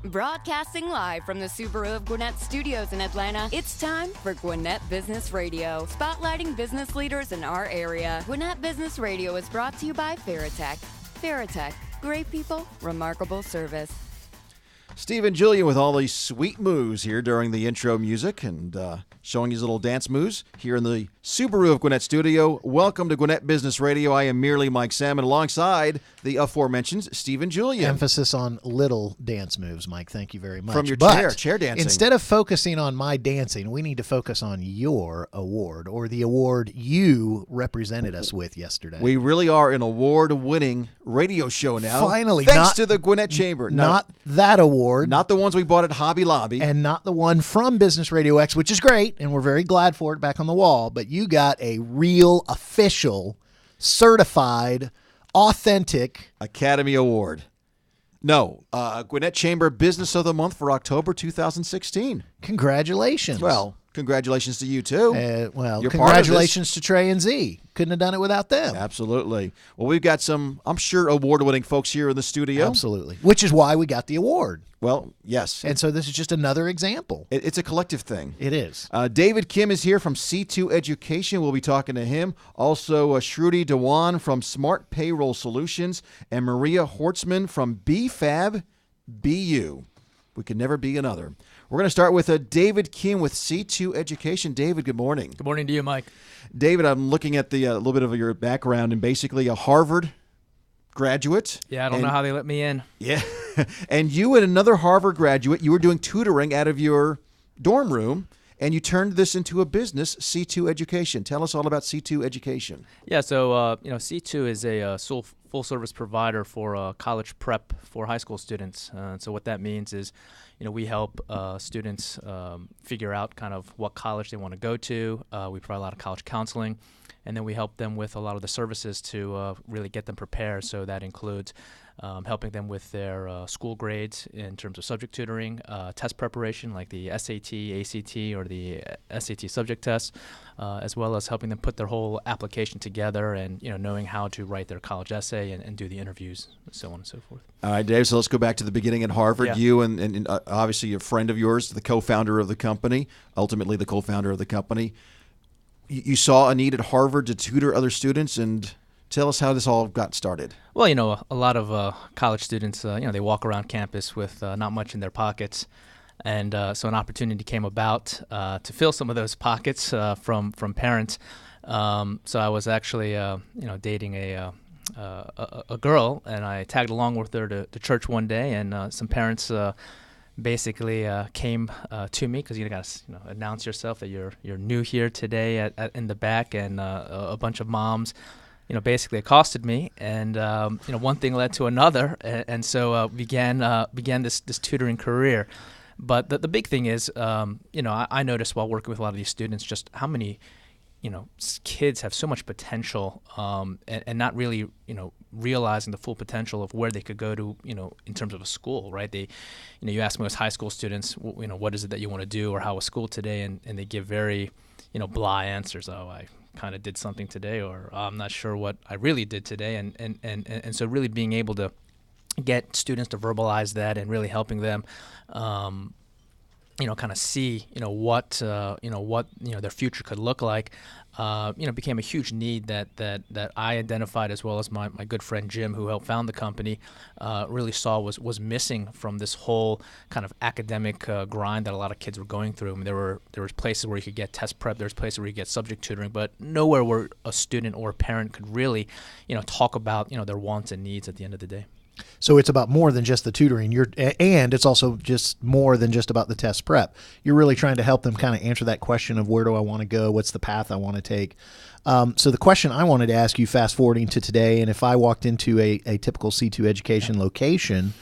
Broadcasting live from the Subaru of Gwinnett Studios in Atlanta, it's time for Gwinnett Business Radio, spotlighting business leaders in our area. Gwinnett Business Radio is brought to you by Farratech. Farratech, great people, remarkable service. Steve and Julian with all these sweet moves here during the intro music and showing his little dance moves here in the Subaru of Gwinnett Studio. Welcome to Gwinnett Business Radio. I am merely Mike Salmon alongside the aforementioned Steve and Julian. Emphasis on little dance moves, Mike. Thank you very much. From your chair dancing. Instead of focusing on my dancing, we need to focus on your award, or the award you represented us with yesterday. We really are an award-winning radio show now. Finally. Thanks to the Gwinnett Chamber. Not that award. Not the ones we bought at Hobby Lobby. And not the one from Business RadioX, which is great, and we're very glad for it back on the wall. But you got a real, official, certified, authentic Academy Award. No, Gwinnett Chamber Business of the Month for October 2016. Congratulations. Well, congratulations to you, too. You're congratulations to Trey and Z. Couldn't have done it without them. Absolutely. Well, we've got some, I'm sure, award-winning folks here in the studio. Absolutely. Which is why we got the award. Well, yes. And so this is just another example. It's a collective thing. It is. David Kim is here from C2 Education. We'll be talking to him. Also, Shruti Dhawan from SmartPayroll Solutions and Maria Horstmann from Be Fab, BU. We could never be another. We're going to start with David Kim with C2 Education. David, good morning. Good morning to you, Mike. David, I'm looking at the little bit of your background, and basically a Harvard graduate. Yeah, I don't know how they let me in. Yeah. And you and another Harvard graduate, you were doing tutoring out of your dorm room, and you turned this into a business, C2 Education. Tell us all about C2 Education. Yeah, so C2 is a full-service provider for college prep for high school students. So what that means is, we help students figure out kind of what college they want to go to. We provide a lot of college counseling, and then we help them with a lot of the services to really get them prepared. So that includes helping them with their school grades in terms of subject tutoring, test preparation like the SAT, ACT, or the SAT subject test, as well as helping them put their whole application together and knowing how to write their college essay and do the interviews, so on and so forth. All right, Dave, so let's go back to the beginning at Harvard. Yeah. You and obviously a friend of yours, the co-founder of the company, ultimately the co-founder of the company. You saw a need at Harvard to tutor other students, and tell us how this all got started. Well, a lot of college students, they walk around campus with not much in their pockets. And so an opportunity came about to fill some of those pockets from parents. So I was actually, dating a girl, and I tagged along with her to church one day, and some parents basically came to me because you got to announce yourself that you're new here today in the back, and a bunch of moms basically accosted me, and one thing led to another, and so began this tutoring career. But the big thing is, I noticed while working with a lot of these students just how many kids have so much potential, and not really realizing the full potential of where they could go to in terms of a school, right? They you ask most high school students what is it that you want to do, or how was school today, and they give very blah answers. Oh, I kind of did something today, or I'm not sure what I really did today, and so really being able to get students to verbalize that and really helping them kind of see what their future could look like became a huge need that I identified, as well as my good friend Jim, who helped found the company, really saw was missing from this whole kind of academic grind that a lot of kids were going through. I mean, there was places where you could get test prep, there's places where you get subject tutoring, but nowhere where a student or a parent could really talk about their wants and needs at the end of the day. So it's about more than just the tutoring. And it's also just more than just about the test prep. You're really trying to help them kind of answer that question of where do I want to go? What's the path I want to take? So the question I wanted to ask you, fast forwarding to today, and if I walked into a typical C2 Education location,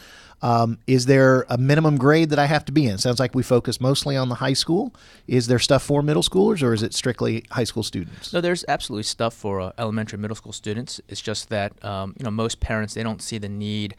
is there a minimum grade that I have to be in? It sounds like we focus mostly on the high school. Is there stuff for middle schoolers, or is it strictly high school students? No, there's absolutely stuff for elementary and middle school students. It's just that most parents, they don't see the need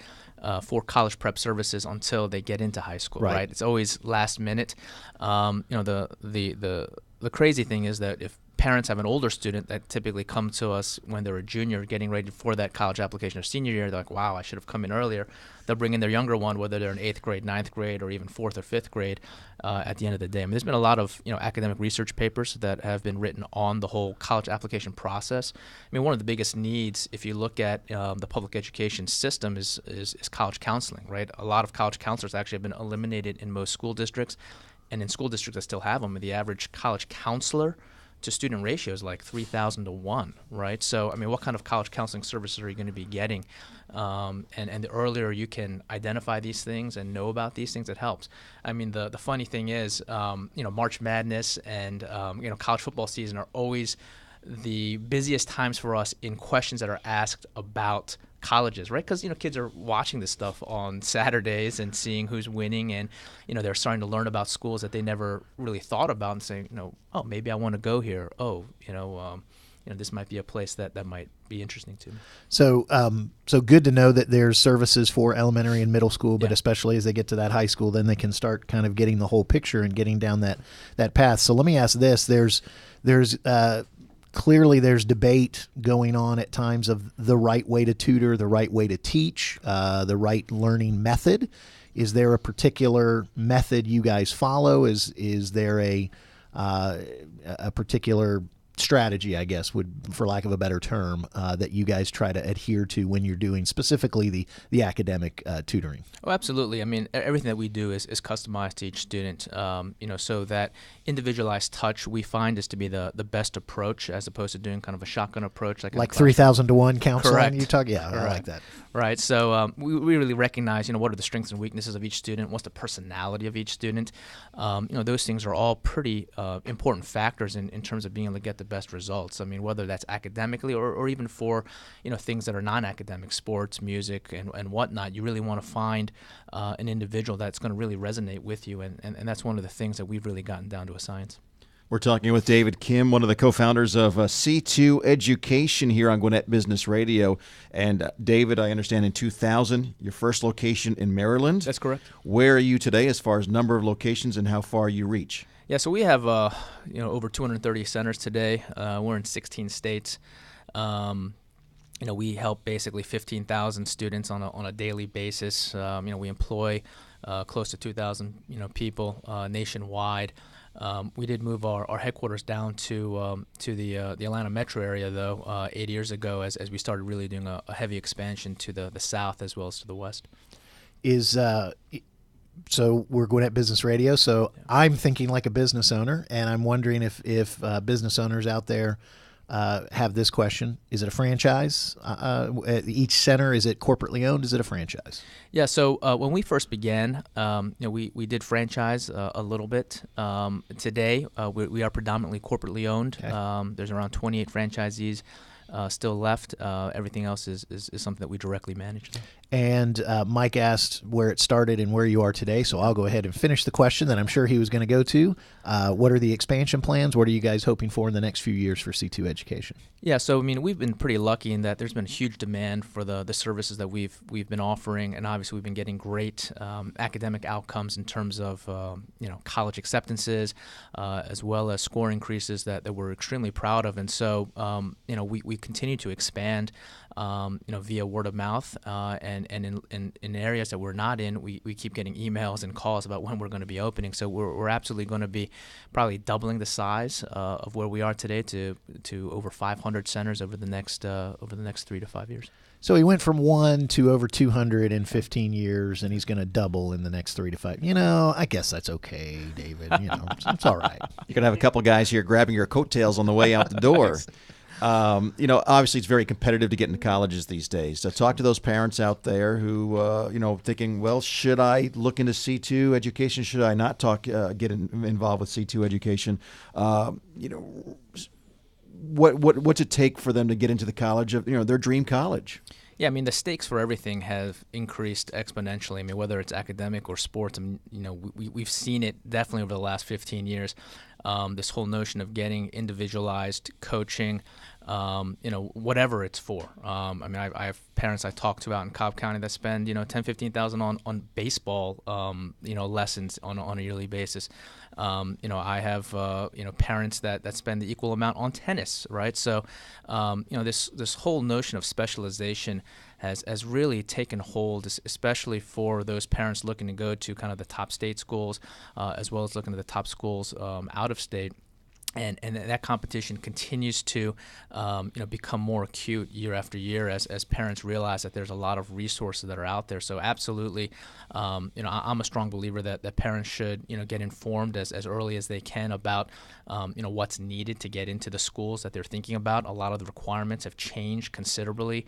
for college prep services until they get into high school, right? It's always last minute. The crazy thing is that if parents have an older student that typically come to us when they're a junior getting ready for that college application or senior year. They're like, wow, I should have come in earlier. They'll bring in their younger one, whether they're in 8th grade, 9th grade, or even 4th or 5th grade at the end of the day. I mean, there's been a lot of academic research papers that have been written on the whole college application process. I mean, one of the biggest needs, if you look at the public education system, is college counseling, right? A lot of college counselors actually have been eliminated in most school districts. And in school districts that still have them, the average college counselor to student ratio is like 3,000 to 1, right? So, I mean, what kind of college counseling services are you going to be getting? And the earlier you can identify these things and know about these things, it helps. I mean, the funny thing is, March Madness and, college football season are always the busiest times for us in questions that are asked about colleges, right? Because kids are watching this stuff on Saturdays and seeing who's winning, and they're starting to learn about schools that they never really thought about, and saying, oh, maybe I want to go here. Oh, this might be a place that might be interesting to me. So, so good to know that there's services for elementary and middle school, but especially as they get to that high school, then they can start kind of getting the whole picture and getting down that path. So let me ask this: there's clearly there's debate going on at times of the right way to tutor, the right way to teach, the right learning method. Is there a particular method you guys follow? Is there a particular strategy, I guess, for lack of a better term, that you guys try to adhere to when you're doing specifically the academic tutoring? Oh, absolutely. I mean, everything that we do is customized to each student, so that individualized touch we find is to be the best approach, as opposed to doing kind of a shotgun approach. Like 3,000 to 1 counseling? Correct. You talk, yeah, Correct. I like that. Right. So we really recognize, what are the strengths and weaknesses of each student? What's the personality of each student? Those things are all pretty important factors in terms of being able to get the best results. I mean, whether that's academically or even for, things that are non-academic, sports, music, and whatnot, you really want to find an individual that's going to really resonate with you. And that's one of the things that we've really gotten down to a science. We're talking with David Kim, one of the co-founders of C2 Education here on Gwinnett Business Radio. And David, I understand in 2000, your first location in Maryland. That's correct. Where are you today as far as number of locations and how far you reach? Yeah, so we have over 230 centers today. We're in 16 states. We help basically 15,000 students on a daily basis. We employ close to 2,000 people nationwide. We did move our headquarters down to the Atlanta metro area, though, 8 years ago, as we started really doing a heavy expansion to the south as well as to the west. So we're Gwinnett Business Radio, so I'm thinking like a business owner, and I'm wondering if business owners out there have this question. Is it a franchise? Each center, is it corporately owned? Is it a franchise? Yeah, so when we first began, we did franchise a little bit. Today, we are predominantly corporately owned. Okay. There's around 28 franchisees still left. Everything else is something that we directly manage. And Mike asked where it started and where you are today, so I'll go ahead and finish the question that I'm sure he was going to go to. What are the expansion plans? What are you guys hoping for in the next few years for C2 Education? Yeah, so I mean, we've been pretty lucky in that there's been huge demand for the services that we've been offering, and obviously we've been getting great academic outcomes in terms of college acceptances, as well as score increases that we're extremely proud of. And so we continue to expand via word of mouth, and in areas that we're not in, we keep getting emails and calls about when we're going to be opening. So we're absolutely going to be probably doubling the size of where we are today to over 500 centers over the next 3 to 5 years. So he went from 1 to over 200 in 15 years, and he's going to double in the next 3 to 5. I guess that's okay, David. It's all right. You're going to have a couple guys here grabbing your coattails on the way out the door. Obviously it's very competitive to get into colleges these days. So talk to those parents out there who, thinking, well, should I look into C2 Education? Should I not get involved with C2 Education? What's it take for them to get into the college of, their dream college? Yeah, I mean, the stakes for everything have increased exponentially. I mean, whether it's academic or sports, we've seen it definitely over the last 15 years. This whole notion of getting individualized coaching, whatever it's for. I mean, I have parents I talk to out in Cobb County that spend, $10,000-15,000 on baseball, lessons on a yearly basis. I have, parents that spend the equal amount on tennis, right? So, this whole notion of specialization has really taken hold, especially for those parents looking to go to kind of the top state schools, as well as looking at the top schools out of state. And that competition continues to become more acute year after year as parents realize that there's a lot of resources that are out there. So absolutely, I'm a strong believer that parents should get informed as early as they can about what's needed to get into the schools that they're thinking about. A lot of the requirements have changed considerably,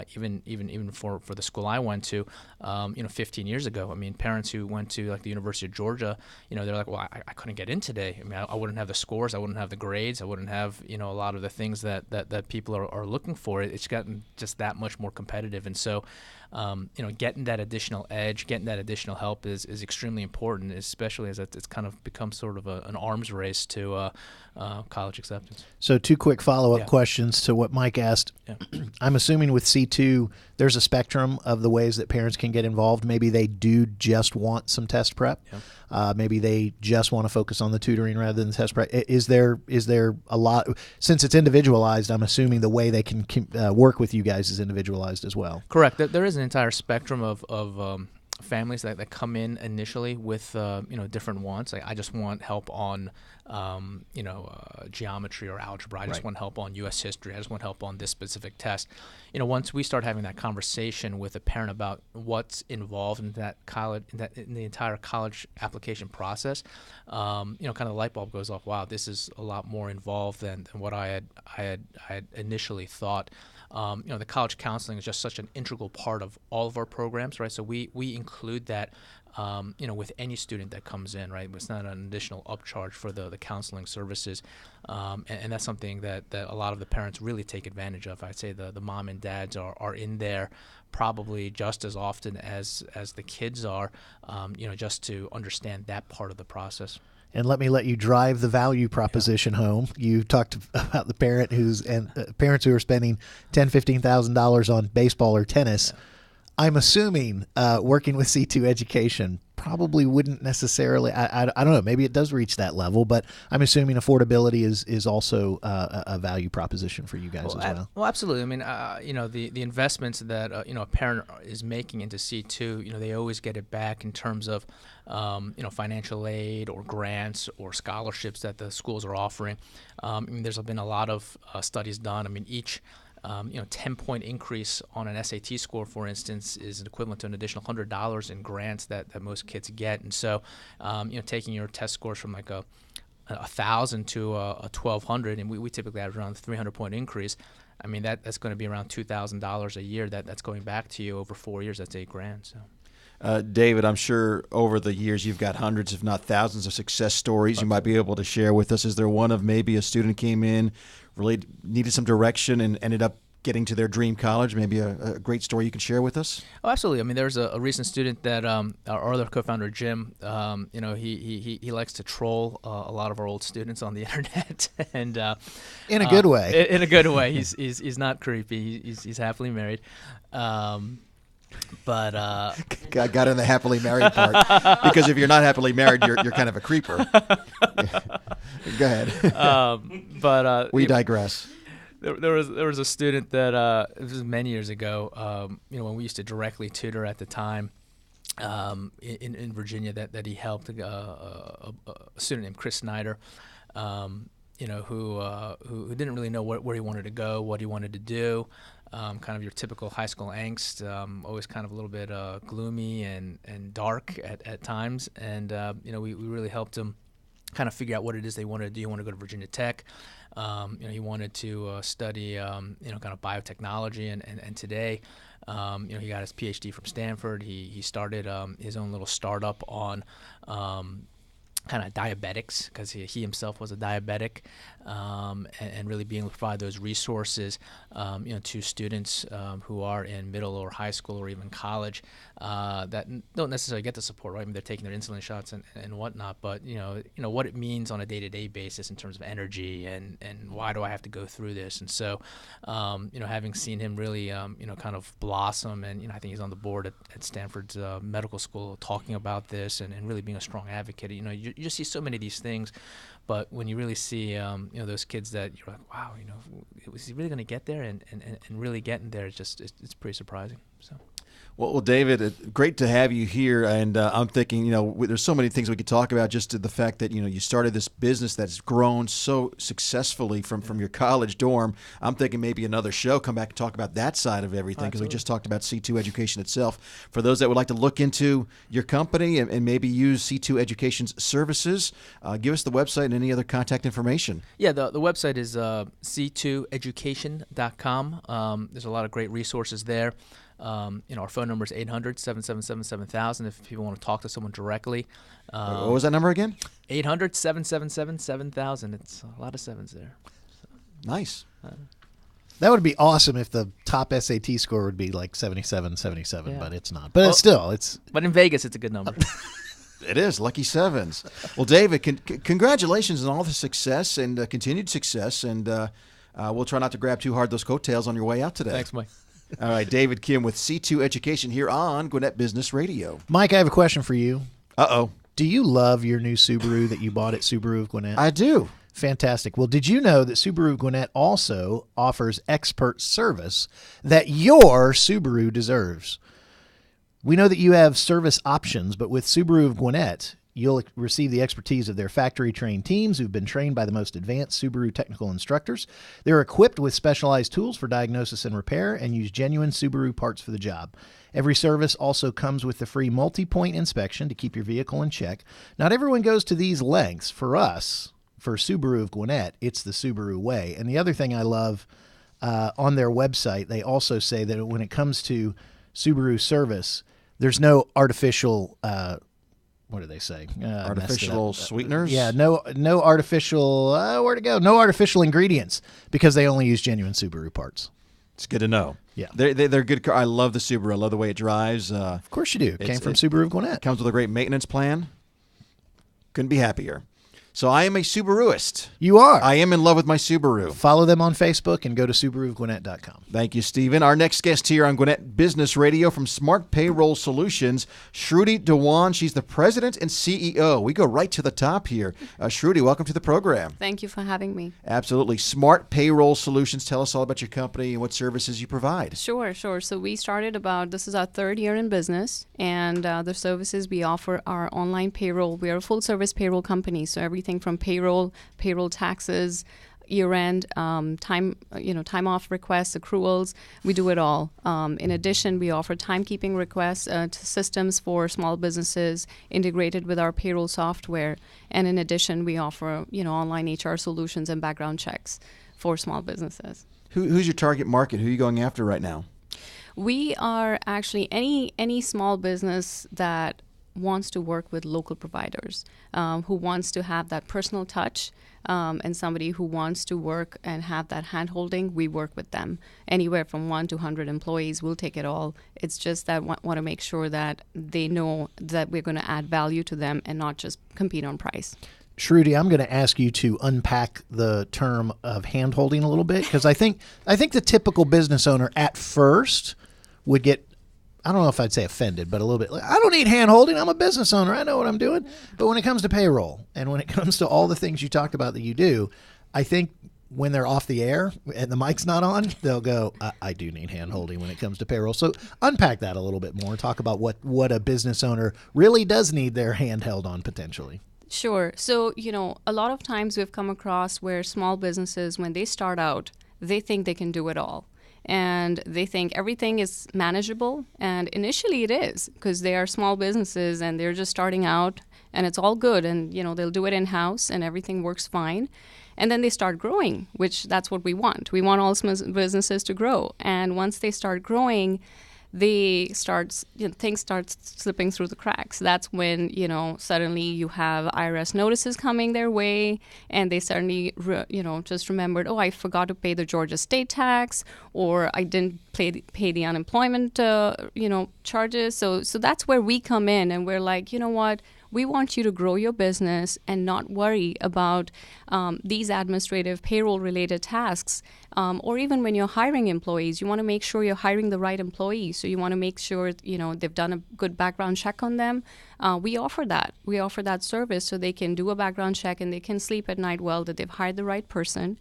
even for the school I went to, 15 years ago. I mean, parents who went to like the University of Georgia, they're like, well, I couldn't get in today. I mean, I wouldn't have the scores. I wouldn't have the grades. I wouldn't have, a lot of the things that people are looking for. It's gotten just that much more competitive. And so, getting that additional edge, getting that additional help is extremely important, especially as it's kind of become sort of an arms race to college acceptance. So 2 quick follow-up questions to what Mike asked. Yeah. I'm assuming with C2, there's a spectrum of the ways that parents can get involved. Maybe they do just want some test prep. Yeah. Maybe they just want to focus on the tutoring rather than the test prep. Is there a lot, since it's individualized, I'm assuming the way they can work with you guys is individualized as well. Correct. There is an entire spectrum of families that come in initially with different wants. Like, I just want help on geometry or algebra. I just want help on U.S. history. I just want help on this specific test. Once we start having that conversation with a parent about what's involved in that college, in the entire college application process, kind of the light bulb goes off. Wow, this is a lot more involved than what I had initially thought. The college counseling is just such an integral part of all of our programs, right? So we include that, with any student that comes in, right? It's not an additional upcharge for the counseling services, and that's something that a lot of the parents really take advantage of. I'd say the mom and dads are in there probably just as often as the kids are, just to understand that part of the process. And let me let you drive the value proposition home. You talked about the parent parents who are spending $10,000-15,000 on baseball or tennis. Yeah. I'm assuming working with C2 Education probably wouldn't necessarily. I don't know. Maybe it does reach that level, but I'm assuming affordability is also a value proposition for you guys as well. Well, absolutely. I mean, the investments that a parent is making into C2, they always get it back in terms of financial aid or grants or scholarships that the schools are offering. There's been a lot of studies done. I mean, each 10-point increase on an SAT score, for instance, is equivalent to an additional $100 in grants that most kids get. And so, taking your test scores from like a 1,000 to a 1,200, and we typically have around a 300-point increase. I mean, that's going to be around $2,000 a year that's going back to you over 4 years. That's $8,000. So. David, I'm sure over the years you've got hundreds, if not thousands, of success stories you might be able to share with us. Is there one of maybe a student came in, really needed some direction, and ended up getting to their dream college? Maybe a great story you can share with us? Oh, absolutely. I mean, there's a recent student that our other co-founder, Jim, he likes to troll a lot of our old students on the internet, and in a good way. In a good way. He's not creepy. He's happily married. But got in the happily married part, because if you're not happily married, you're kind of a creeper. Go ahead. We digress. There was a student that this was many years ago. When we used to directly tutor at the time in Virginia, that he helped a student named Chris Snyder. Who didn't really know where he wanted to go, what he wanted to do. Kind of your typical high school angst, always kind of a little bit gloomy and dark at times. And, we really helped him kind of figure out what it is they wanted to do. He wanted to go to Virginia Tech. He wanted to study, kind of biotechnology. And today, he got his PhD from Stanford. He started his own little startup on kind of diabetics, because he himself was a diabetic, and really being able to provide those resources, to students who are in middle or high school or even college that don't necessarily get the support, right? I mean, they're taking their insulin shots and whatnot, but what it means on a day-to-day basis in terms of energy and why do I have to go through this? And so, having seen him really, kind of blossom, and I think he's on the board at Stanford's medical school talking about this and really being a strong advocate. You just see so many of these things, but when you really see those kids that you're like, wow, was he really going to get there and really getting there, it's pretty surprising. So. Well, David, great to have you here, and I'm thinking, there's so many things we could talk about. Just the fact that you started this business that's grown so successfully from your college dorm. I'm thinking maybe another show, come back and talk about that side of everything, because we just talked about C2 Education itself. For those that would like to look into your company and maybe use C2 Education's services, give us the website and any other contact information. Yeah, the website is c2education.com. There's a lot of great resources there. Our phone number is 800-777-7000 if people want to talk to someone directly. What was that number again? 800-777-7000. It's a lot of sevens there. So. Nice. That would be awesome if the top SAT score would be like 77, but it's not. But it's But in Vegas, it's a good number. It is. Lucky sevens. Well, David, congratulations on all the success and continued success, and we'll try not to grab too hard those coattails on your way out today. Thanks, Mike. All right, David Kim with C2 Education here on Gwinnett Business Radio. Mike, I have a question for you. Uh-oh. Do you love your new Subaru that you bought at Subaru of Gwinnett? I do. Fantastic. Well, did you know that Subaru of Gwinnett also offers expert service that your Subaru deserves? We know that you have service options, but with Subaru of Gwinnett, you'll receive the expertise of their factory-trained teams who've been trained by the most advanced Subaru technical instructors. They're equipped with specialized tools for diagnosis and repair and use genuine Subaru parts for the job. Every service also comes with the free multi-point inspection to keep your vehicle in check. Not everyone goes to these lengths. For us, for Subaru of Gwinnett, it's the Subaru way. And the other thing I love, on their website, they also say that when it comes to Subaru service, there's no artificial what do they say? Artificial sweeteners? Yeah, no artificial, where'd it go? No artificial ingredients, because they only use genuine Subaru parts. It's good to know. Yeah. They're good car. I love the Subaru. I love the way it drives. Of course you do. Came from Subaru of Gwinnett. Comes with a great maintenance plan. Couldn't be happier. So I am a Subaruist. You are. I am in love with my Subaru. Follow them on Facebook and go to SubaruofGwinnett.com. Thank you, Stephen. Our next guest here on Gwinnett Business Radio from SmartPayroll Solutions, Shruti Dhawan. She's the president and CEO. We go right to the top here. Shruti, welcome to the program. Thank you for having me. Absolutely. SmartPayroll Solutions. Tell us all about your company and what services you provide. Sure. So we started this is our third year in business, and the services we offer are online payroll. We are a full-service payroll company, so everything from payroll taxes, year-end, time off requests, accruals, we do it all. In addition, we offer timekeeping requests to systems for small businesses integrated with our payroll software. And in addition, we offer, online HR solutions and background checks for small businesses. Who's your target market? Who are you going after right now? We are actually any small business that wants to work with local providers, who wants to have that personal touch, and somebody who wants to work and have that hand-holding. We work with them. Anywhere from 1 to 100 employees, we'll take it all. It's just that want to make sure that they know that we're going to add value to them and not just compete on price. Shruti, I'm going to ask you to unpack the term of hand-holding a little bit, because I think the typical business owner at first would get, I don't know if I'd say offended, but a little bit like, I don't need hand-holding. I'm a business owner. I know what I'm doing. But when it comes to payroll and when it comes to all the things you talked about that you do, I think when they're off the air and the mic's not on, they'll go, I do need hand-holding when it comes to payroll. So unpack that a little bit more. Talk about what a business owner really does need their hand held on potentially. Sure. So, a lot of times we've come across where small businesses, when they start out, they think they can do it all. And they think everything is manageable. And initially it is, because they are small businesses and they're just starting out and it's all good. And, they'll do it in-house and everything works fine. And then they start growing, which that's what we want. We want all small businesses to grow. And once they start growing, things start slipping through the cracks. That's when, suddenly you have IRS notices coming their way, and they suddenly, just remembered, oh, I forgot to pay the Georgia state tax, or I didn't pay the unemployment, charges. So that's where we come in, and we're like, you know what? We want you to grow your business and not worry about these administrative payroll-related tasks. Or even when you're hiring employees, you want to make sure you're hiring the right employees. So you want to make sure, they've done a good background check on them. We offer that. We offer that service so they can do a background check and they can sleep at night well that they've hired the right person.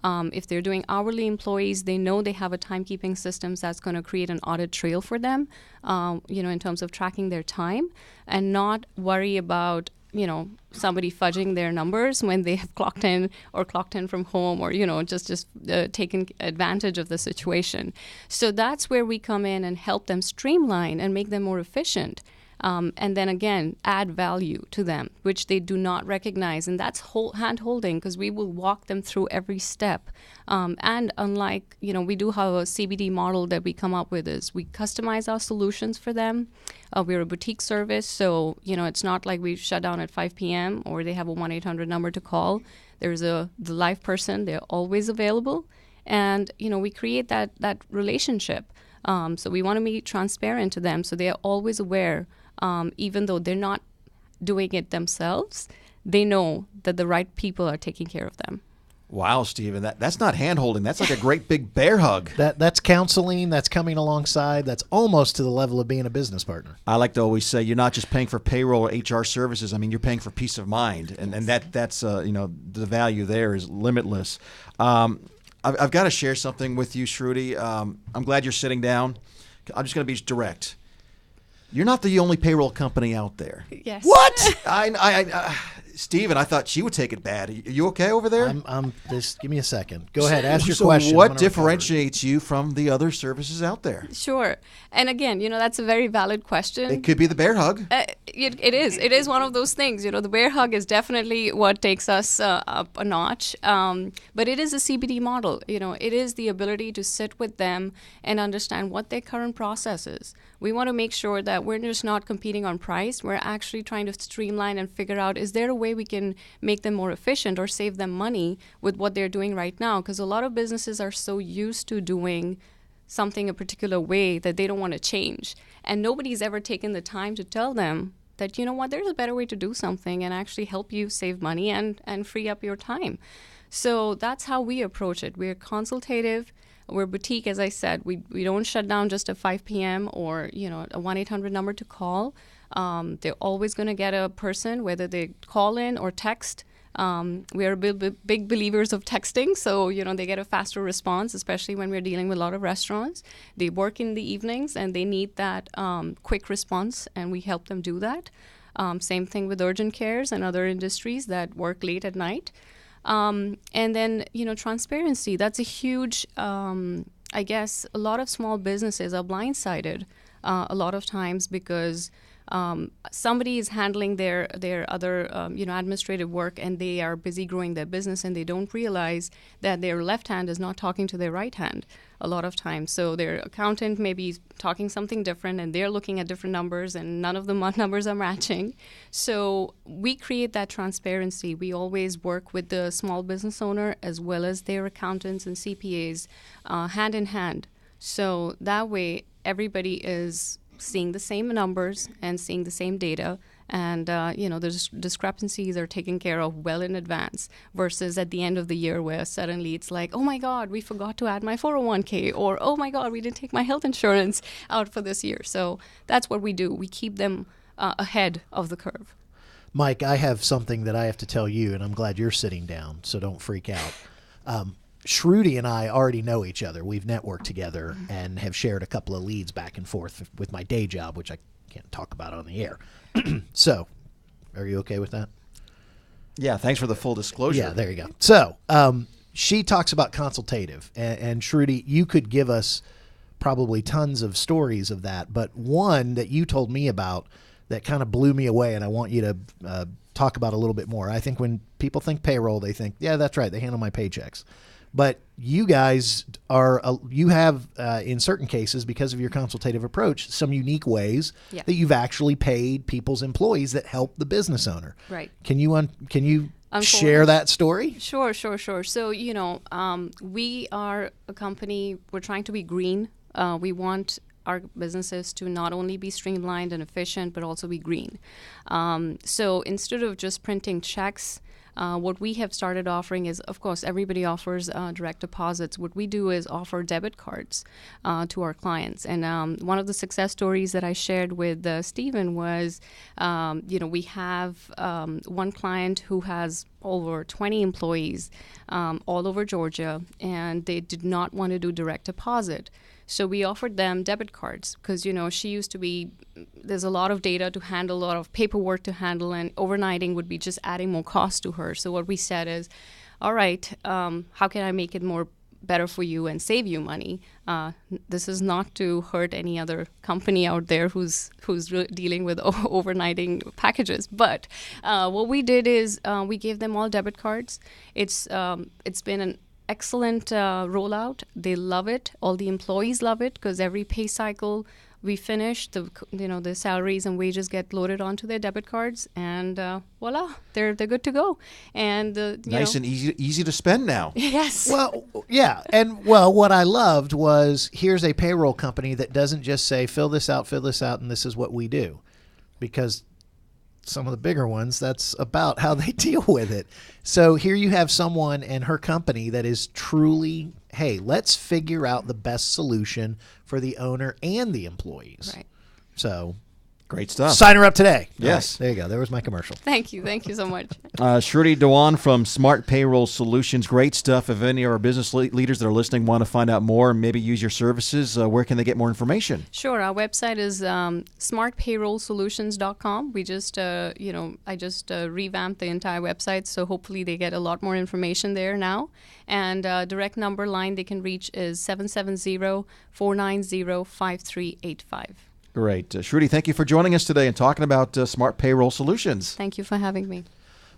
If they're doing hourly employees, they know they have a timekeeping system that's going to create an audit trail for them, in terms of tracking their time, and not worry about, somebody fudging their numbers when they have clocked in from home, or, just taking advantage of the situation. So that's where we come in and help them streamline and make them more efficient. And then again, add value to them, which they do not recognize. And that's hand-holding, because we will walk them through every step. And unlike, we do have a CBD model that we come up with, is we customize our solutions for them. We're a boutique service, so, it's not like we shut down at 5 p.m. or they have a 1-800 number to call. There's the live person. They're always available. And, we create that relationship. So we want to be transparent to them, so they are always aware. Even though they're not doing it themselves, they know that the right people are taking care of them. Wow, Stephen, that's not hand-holding. That's like a great big bear hug. That's counseling. That's coming alongside. That's almost to the level of being a business partner. I like to always say you're not just paying for payroll or HR services. I mean, you're paying for peace of mind, and that's the value there is limitless. I've got to share something with you, Shruti. I'm glad you're sitting down. I'm just going to be direct. You're not the only payroll company out there. Yes. What? Steven, I thought she would take it bad. Are you okay over there? Just give me a second. Go ahead, ask your so question. What differentiates you from the other services out there? Sure. And again, that's a very valid question. It could be the bear hug. It is. It is one of those things. The bear hug is definitely what takes us up a notch. But it is a CBD model. It is the ability to sit with them and understand what their current process is. We want to make sure that we're just not competing on price. We're actually trying to streamline and figure out, is there a way we can make them more efficient or save them money with what they're doing right now? Because a lot of businesses are so used to doing something a particular way that they don't want to change. And nobody's ever taken the time to tell them that, there's a better way to do something and actually help you save money and free up your time. So that's how we approach it. We're consultative. We're boutique, as I said. We don't shut down just at 5 p.m. or, a 1-800 number to call. They're always going to get a person, whether they call in or text. We are big believers of texting, so, they get a faster response, especially when we're dealing with a lot of restaurants. They work in the evenings, and they need that quick response, and we help them do that. Same thing with urgent cares and other industries that work late at night. And then, transparency. That's a huge, I guess, a lot of small businesses are blindsided a lot of times because somebody is handling their other, administrative work, and they are busy growing their business, and they don't realize that their left hand is not talking to their right hand a lot of times. So their accountant may be talking something different, and they're looking at different numbers, and none of the numbers are matching. So we create that transparency. We always work with the small business owner as well as their accountants and CPAs hand in hand. So that way, everybody is seeing the same numbers and seeing the same data, and the discrepancies are taken care of well in advance, versus at the end of the year where suddenly it's like, oh my God, we forgot to add my 401k, or oh my God, we didn't take my health insurance out for this year. So that's what we do. We keep them ahead of the curve. Mike, I have something that I have to tell you, and I'm glad you're sitting down, so don't freak out. Shruti and I already know each other. We've networked together and have shared a couple of leads back and forth with my day job, which I can't talk about on the air. So, are you okay with that? Yeah, thanks for the full disclosure. Yeah, there you go. So, she talks about consultative, and Shruti, you could give us probably tons of stories of that, but one that you told me about that kind of blew me away, and I want you to talk about a little bit more. I think when people think payroll, they think, yeah, that's right, they handle my paychecks. But you guys you have, in certain cases, because of your consultative approach, some unique ways Yeah. that you've actually paid people's employees that help the business owner. Right. Can you Unfold share it. that story? Sure. So, we are a company, we're trying to be green. We want our businesses to not only be streamlined and efficient, but also be green. So instead of just printing checks, what we have started offering is, of course, everybody offers direct deposits. What we do is offer debit cards to our clients. And one of the success stories that I shared with Stephen was, we have one client who has over 20 employees all over Georgia, and they did not want to do direct deposit. So we offered them debit cards because, she used to be, there's a lot of data to handle, a lot of paperwork to handle, and overnighting would be just adding more cost to her. So what we said is, all right, how can I make it more better for you and save you money? This is not to hurt any other company out there who's dealing with overnighting packages. But what we did is we gave them all debit cards. It's been an excellent rollout. They love it. All the employees love it because every pay cycle we finish, the salaries and wages get loaded onto their debit cards, and voila, they're good to go. And Nice and easy to spend now. Yes. Well, yeah. And what I loved was, here's a payroll company that doesn't just say, fill this out, and this is what we do. Because some of the bigger ones, that's about how they deal with it. So here you have someone and her company that is truly, hey, let's figure out the best solution for the owner and the employees. Right. So Great stuff. sign her up today. Yes. Right, there you go. There was my commercial. Thank you so much. Shruti Dhawan from SmartPayroll Solutions. Great stuff. If any of our business leaders that are listening want to find out more and maybe use your services, where can they get more information? Sure. Our website is smartpayrollsolutions.com. We just, I just revamped the entire website, so hopefully they get a lot more information there now. And direct number line they can reach is 770-490-5385. Great. Shruti, thank you for joining us today and talking about Smart Payroll Solutions. Thank you for having me.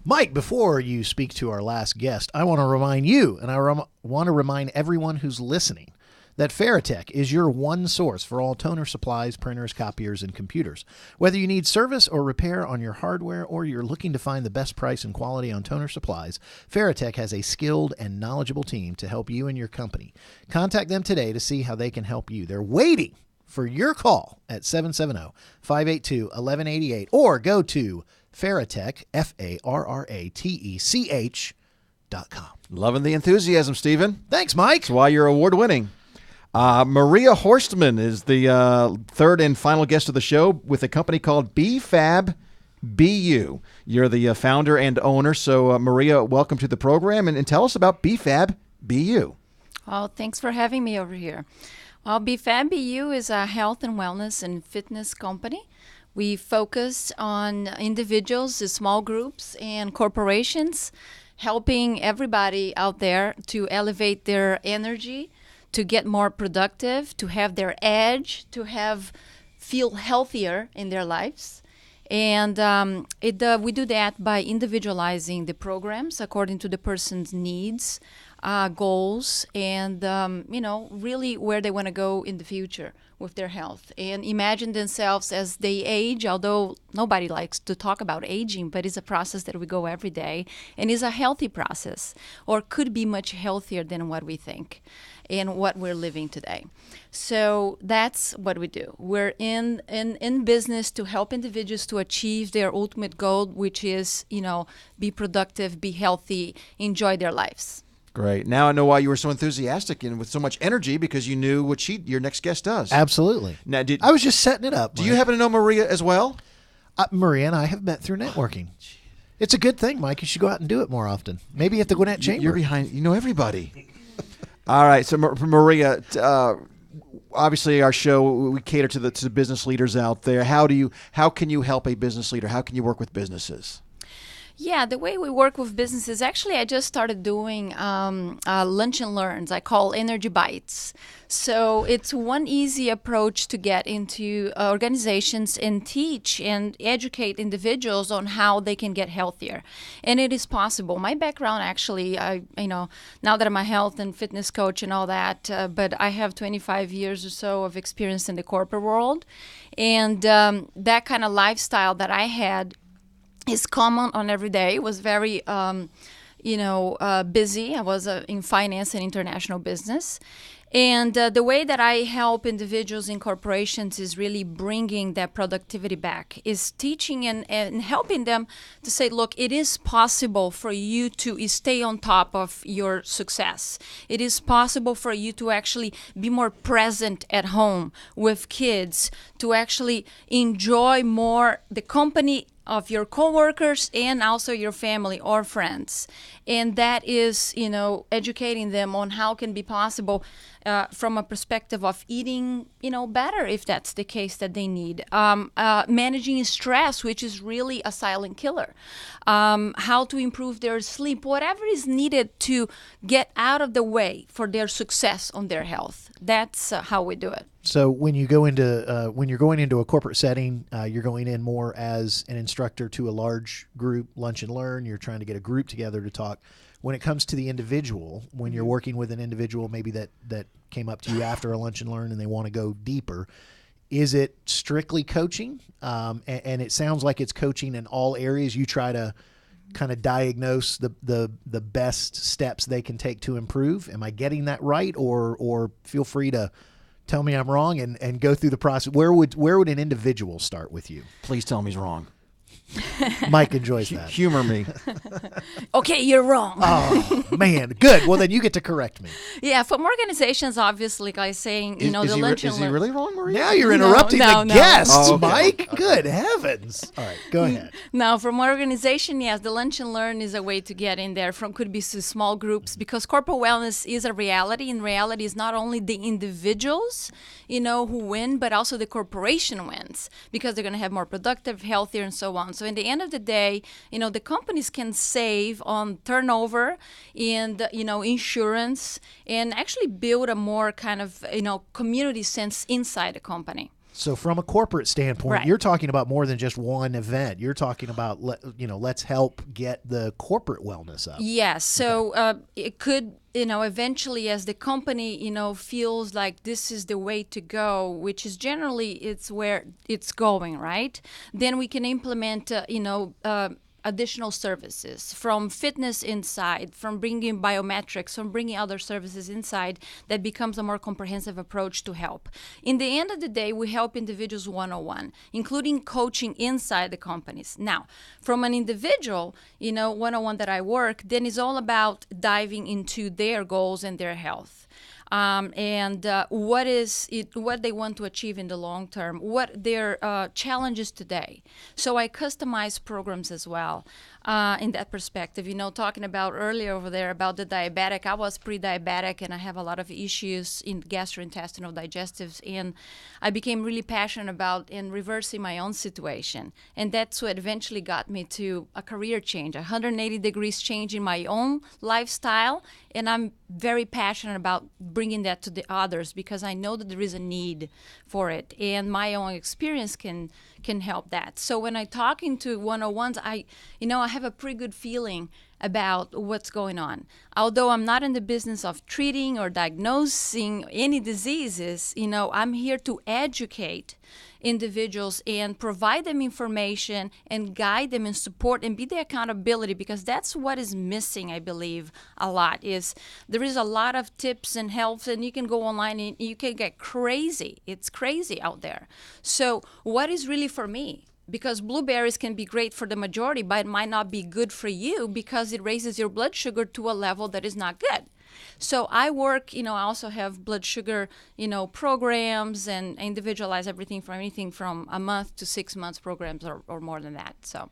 Mike, before you speak to our last guest, I want to remind you, and I want to remind everyone who's listening, that Farratech is your one source for all toner supplies, printers, copiers, and computers. Whether you need service or repair on your hardware or you're looking to find the best price and quality on toner supplies, Farratech has a skilled and knowledgeable team to help you and your company. Contact them today to see how they can help you. They're waiting for your call at 770-582-1188 or go to Farratech, FARRATECH.com. Loving the enthusiasm, Stephen. Thanks, Mike. That's why you're award-winning. Maria Horstmann is the third and final guest of the show with a company called Be Fab, Be You. You're the founder and owner. So, Maria, welcome to the program, and tell us about Be Fab, Be You. Well, thanks for having me over here. Well, Be Fab, Be You is a health and wellness and fitness company. We focus on individuals, small groups, and corporations, helping everybody out there to elevate their energy, to get more productive, to have their edge, to feel healthier in their lives. And we do that by individualizing the programs according to the person's needs, goals, and really where they want to go in the future with their health, and imagine themselves as they age, although nobody likes to talk about aging, but it's a process that we go every day, and is a healthy process, or could be much healthier than what we think and what we're living today. So that's what we do. We're in business to help individuals to achieve their ultimate goal, which is, be productive, be healthy, enjoy their lives. Great. Now I know why you were so enthusiastic and with so much energy, because you knew what your next guest does. Absolutely. Now, I was just setting it up. Do you happen to know Maria as well? Maria and I have met through networking. It's a good thing, Mike. You should go out and do it more often. Maybe at the Gwinnett Chamber. You're behind. You know everybody. All right. So, Maria, obviously our show, we cater to the business leaders out there. How can you help a business leader? How can you work with businesses? Yeah, the way we work with businesses, actually, I just started doing lunch and learns. I call Energy Bites. So it's one easy approach to get into organizations and teach and educate individuals on how they can get healthier. And it is possible. My background, actually, now that I'm a health and fitness coach and all that, but I have 25 years or so of experience in the corporate world. And that kind of lifestyle that I had is common on every day. It was very, busy. I was in finance and international business. And the way that I help individuals in corporations is really bringing that productivity back, is teaching and helping them to say, look, it is possible for you to stay on top of your success. It is possible for you to actually be more present at home with kids, to actually enjoy more the company of your coworkers and also your family or friends. And that is, educating them on how it can be possible from a perspective of eating, better if that's the case that they need. Managing stress, which is really a silent killer. How to improve their sleep, whatever is needed to get out of the way for their success on their health. That's how we do it. So when you go into when you're going into a corporate setting, you're going in more as an instructor to a large group, lunch and learn. You're trying to get a group together to talk. When it comes to the individual, when you're working with an individual, maybe that came up to you after a lunch and learn and they want to go deeper, is it strictly coaching? And it sounds like it's coaching in all areas. You try to kind of diagnose the best steps they can take to improve. Am I getting that right? Or feel free to tell me I'm wrong and go through the process. Where would an individual start with you? Please tell me he's wrong. Mike enjoys that. Humor me. Okay, you're wrong. Oh, man. Good. Well, then you get to correct me. Yeah, from organizations, obviously, like saying, the lunch and Is he really wrong, Maria? Now you're interrupting the guests, Oh, okay. Mike. Good heavens. All right, go ahead. Now, from our organization, yes, the lunch and learn is a way to get in there. Could be to small groups, because corporate wellness is a reality. In reality, it's not only the individuals, who win, but also the corporation wins, because they're going to have more productive, healthier, and so on. So in the end of the day, the companies can save on turnover and, insurance, and actually build a more kind of, community sense inside the company. So from a corporate standpoint, Right. You're talking about more than just one event. You're talking about, let's help get the corporate wellness up. Yes. So it could, eventually as the company, feels like this is the way to go, which is generally it's where it's going, right? Then we can implement, additional services from fitness inside, from bringing biometrics, from bringing other services inside that becomes a more comprehensive approach to help. In the end of the day, we help individuals one-on-one, including coaching inside the companies. Now, from an individual, one-on-one that I work, then it's all about diving into their goals and their health. And what they want to achieve in the long term, what their challenges today. So I customize programs as well in that perspective. Talking about earlier over there about the diabetic, I was pre-diabetic and I have a lot of issues in gastrointestinal digestives, and I became really passionate about in reversing my own situation. And that's what eventually got me to a career change, 180 degrees change in my own lifestyle. And I'm very passionate about bringing that to the others, because I know that there is a need for it, and my own experience can help that. So when I talk into one-on-ones, I have a pretty good feeling about what's going on. Although I'm not in the business of treating or diagnosing any diseases, I'm here to educate individuals and provide them information and guide them and support and be the accountability, because that's what is missing, I believe, a lot. Is there is a lot of tips and helps, and you can go online and you can get crazy. It's crazy out there. So what is really for me? Because blueberries can be great for the majority, but it might not be good for you because it raises your blood sugar to a level that is not good. So I work, I also have blood sugar, programs, and individualize everything from a month to 6 months programs or more than that. So,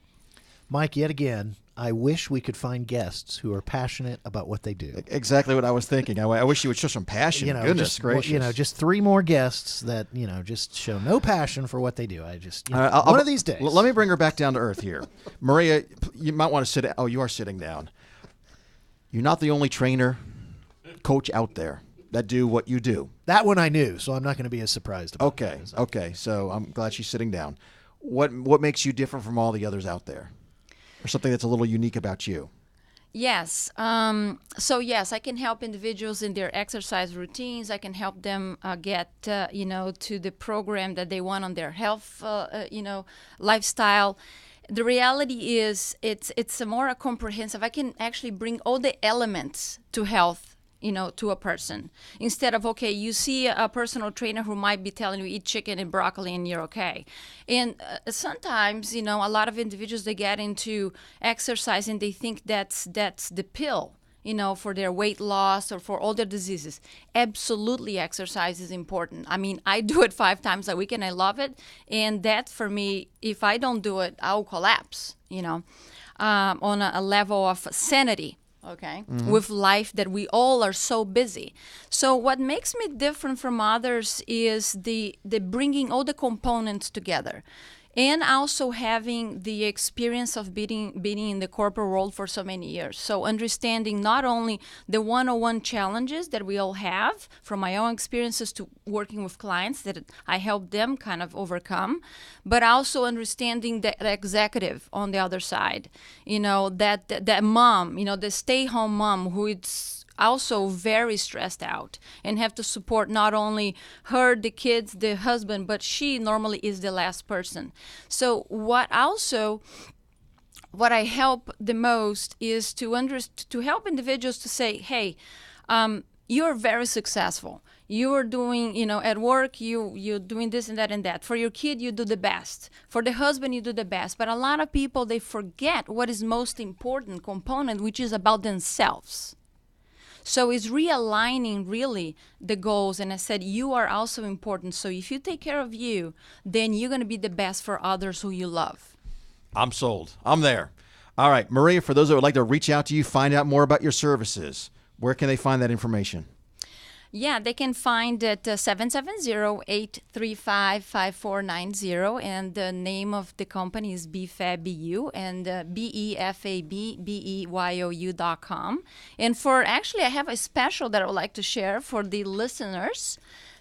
Mike, yet again, I wish we could find guests who are passionate about what they do. Exactly what I was thinking. I wish you would show some passion. Goodness gracious. Just 3 more guests that, just show no passion for what they do. I just, one of these days. Let me bring her back down to earth here. Maria, you might want to sit. Oh, you are sitting down. You're not the only trainer, coach out there that do what you do. That one I knew, so I'm not going to be as surprised about it. Okay. So I'm glad she's sitting down. What makes you different from all the others out there? Or something that's a little unique about you? Yes. Yes, I can help individuals in their exercise routines. I can help them get, to the program that they want on their health, lifestyle. The reality is it's a more comprehensive. I can actually bring all the elements to health, to a person. Instead of, okay, you see a personal trainer who might be telling you eat chicken and broccoli and you're okay. And sometimes, a lot of individuals, they get into exercise and they think that's the pill, for their weight loss or for all their diseases. Absolutely, exercise is important. I mean, I do it 5 times a week and I love it. And that, for me, if I don't do it, I'll collapse, on a level of sanity. Okay, with life that we all are so busy. So what makes me different from others is the bringing all the components together. And also having the experience of being in the corporate world for so many years. So understanding not only the one-on-one challenges that we all have from my own experiences to working with clients that I help them kind of overcome, but also understanding the executive on the other side. That mom, the stay-home mom who it's also very stressed out and have to support not only her, the kids, the husband, but she normally is the last person. So what I help the most is to help individuals to say, hey, you're very successful. You are doing, at work, you're doing this and that and that. For your kid, you do the best. For the husband, you do the best. But a lot of people, they forget what is most important component, which is about themselves. So it's realigning really the goals. And I said, you are also important. So if you take care of you, then you're going to be the best for others who you love. I'm sold. I'm there. All right, Maria, for those that would like to reach out to you, find out more about your services, where can they find that information? Yeah, they can find it 770-835-5490, and the name of the company is Be Fab BU, and BEFABBEYOU.com. And I have a special that I would like to share for the listeners.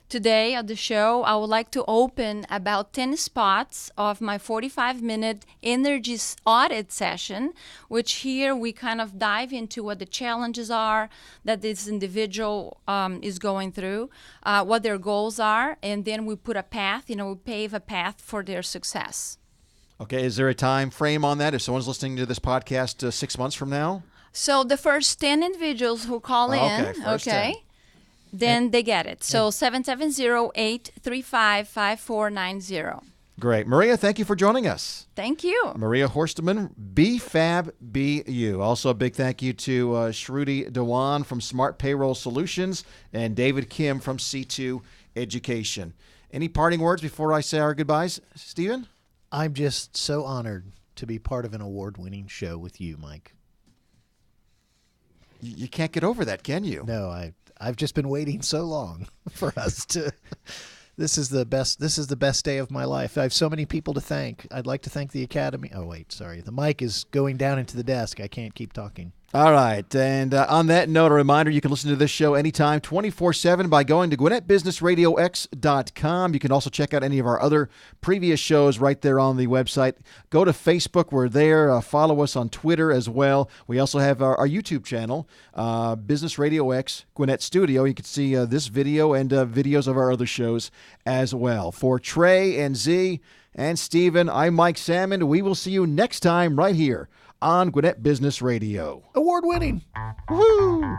Today at the show, I would like to open about 10 spots of my 45-minute energy audit session, which here we kind of dive into what the challenges are that this individual is going through, what their goals are, and then we put a path, we pave a path for their success. Okay, is there a time frame on that if someone's listening to this podcast 6 months from now? So the first 10 individuals who call in, then they get it. So 770-835-5490. Great. Maria, thank you for joining us. Thank you. Maria Horstmann, Be Fab, Be You. Also a big thank you to Shruti Dhawan from SmartPayroll Solutions and David Kim from C2 Education. Any parting words before I say our goodbyes, Stephen? I'm just so honored to be part of an award-winning show with you, Mike. You can't get over that, can you? No, I've just been waiting so long for us to. This is the best day of my life. I have so many people to thank. I'd like to thank the Academy. Oh wait, sorry. The mic is going down into the desk. I can't keep talking. All right. And on that note, a reminder, you can listen to this show anytime, 24/7 by going to GwinnettBusinessRadioX.com. You can also check out any of our other previous shows right there on the website. Go to Facebook. We're there. Follow us on Twitter as well. We also have our YouTube channel, Business Radio X Gwinnett Studio. You can see this video and videos of our other shows as well. For Trey and Z and Steven, I'm Mike Salmon. We will see you next time right here on Gwinnett Business Radio. Award-winning. Woo!